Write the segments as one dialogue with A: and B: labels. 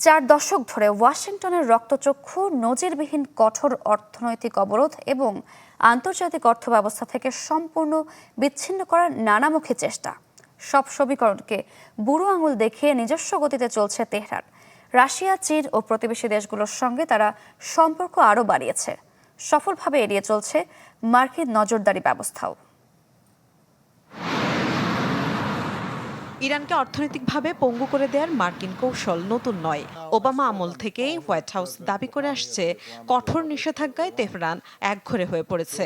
A: 4 দশক ধরে ওয়াশিংটনের রক্তচক্ষু নজিরবিহীন কঠোর অর্থনৈতিক অবরোধ এবং আন্তর্জাতিক অর্থব্যবস্থা থেকে সম্পূর্ণ বিচ্ছিন্ন করার নানামুখী চেষ্টা। সব সমীকরণকে বুড়ো আঙুল দেখিয়ে নিজস্ব গতিতে চলছে তেহরান। রাশিয়া, চীন ও প্রতিবেশী দেশগুলোর সঙ্গে তারা সম্পর্ক আরও বাড়িয়েছে। সফলভাবে এড়িয়ে চলছে মার্কিন নজরদারি ব্যবস্থাও।
B: ইরানকে অর্থনৈতিকভাবে পঙ্গু করে দেওয়ার মার্কিন কৌশল নতুন নয়। ওবামা আমল থেকেই হোয়াইট হাউস দাবি করে আসছে কঠোর নিষেধাজ্ঞায় তেহরান একঘরে হয়ে পড়েছে।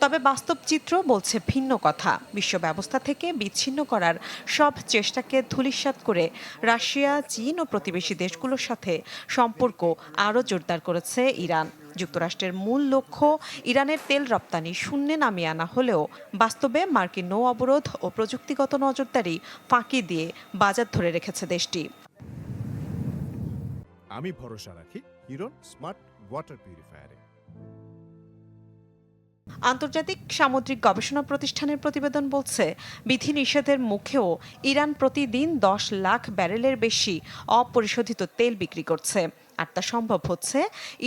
B: তবে বাস্তব চিত্র বলছে ভিন্ন কথা। বিশ্ব ব্যবস্থা থেকে বিচ্ছিন্ন করার সব চেষ্টাকে ধূলিসাৎ করে রাশিয়া, চীন ও প্রতিবেশী দেশগুলোর সাথে সম্পর্ক আরও জোরদার করেছে ইরান। যুক্তরাষ্ট্রের মূল লক্ষ্য ইরানের তেল রপ্তানি শূন্যে নামিয়ে আনা হলেও বাস্তবে মার্কিন নৌ অবরোধ ও প্রযুক্তিগত নজরদারি ফাঁকি দিয়ে বাজার ধরে রেখেছে দেশটি।
C: আমি ভরসা রাখি হিরন স্মার্ট ওয়াটার পিউরিফায়ারে।
B: আন্তর্জাতিক সামুদ্রিক গবেষণা প্রতিষ্ঠানের প্রতিবেদন বলছে, বিধিনিষেধের মুখেও ইরান প্রতিদিন 10 লাখ ব্যারেলের বেশি অপরিশোধিত তেল বিক্রি করছে। আর তা সম্ভব হচ্ছে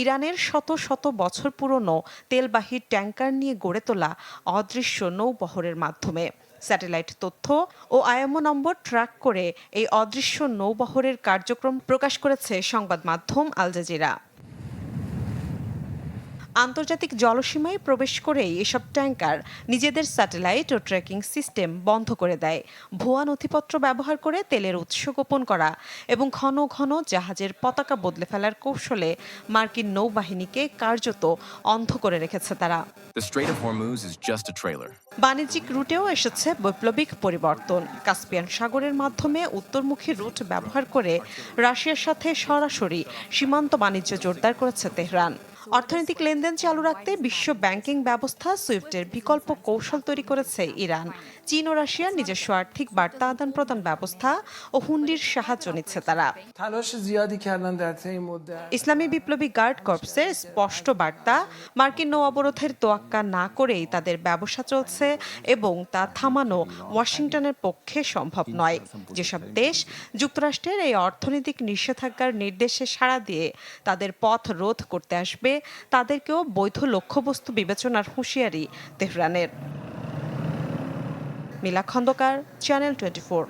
B: ইরানের শত শত বছর পুরনো তেলবাহী ট্যাঙ্কার নিয়ে গড়ে তোলা অদৃশ্য নৌবহরের মাধ্যমে। স্যাটেলাইট তথ্য ও আইএমও নম্বর ট্র্যাক করে এই অদৃশ্য নৌবহরের কার্যক্রম প্রকাশ করেছে সংবাদ মাধ্যম আল জাজিরা। আন্তর্জাতিক জলসীমায় প্রবেশ করেই এসব ট্যাঙ্কার নিজেদের স্যাটেলাইট ও ট্র্যাকিং সিস্টেম বন্ধ করে দেয়। ভুয়া নথিপত্র ব্যবহার করে তেলের উৎস গোপন করা এবং ঘন ঘন জাহাজের পতাকা বদলে ফেলার কৌশলে মার্কিন নৌবাহিনীকে কার্যত অন্ধ করে রেখেছে তারা। বাণিজ্যিক রুটেও এসেছে বৈপ্লবিক পরিবর্তন। কাস্পিয়ান সাগরের মাধ্যমে উত্তরমুখী রুট ব্যবহার করে রাশিয়ার সাথে সরাসরি সীমান্ত বাণিজ্য জোরদার করেছে তেহরান। অর্থনৈতিক লেনদেন চালু রাখতে বিশ্ব ব্যাংকিং ব্যবস্থা সুইফটের বিকল্প কৌশল তৈরি করেছে ইরান। চীন ও রাশিয়ার নিজস্ব আর্থিক বার্তা আদান প্রদান ব্যবস্থা ও হুন্ডির সাহায্য নিচ্ছে তারা। ইসলামী বিপ্লবী গার্ড কর্পসের স্পষ্ট বার্তা, মার্কিন নৌ অবরোধের তোয়াক্কা না করেই তাদের ব্যবসা চলছে এবং তা থামানো ওয়াশিংটনের পক্ষে সম্ভব নয়। যেসব দেশ যুক্তরাষ্ট্রের এই অর্থনৈতিক নিষেধাজ্ঞার নির্দেশে সাড়া দিয়ে তাদের পথ রোধ করতে আসবে, তাদেরকেও বৈধ লক্ষ্যবস্তু বিবেচনার হুঁশিয়ারি তেহরানের। মিলা খন্দকার, চ্যানেল 24।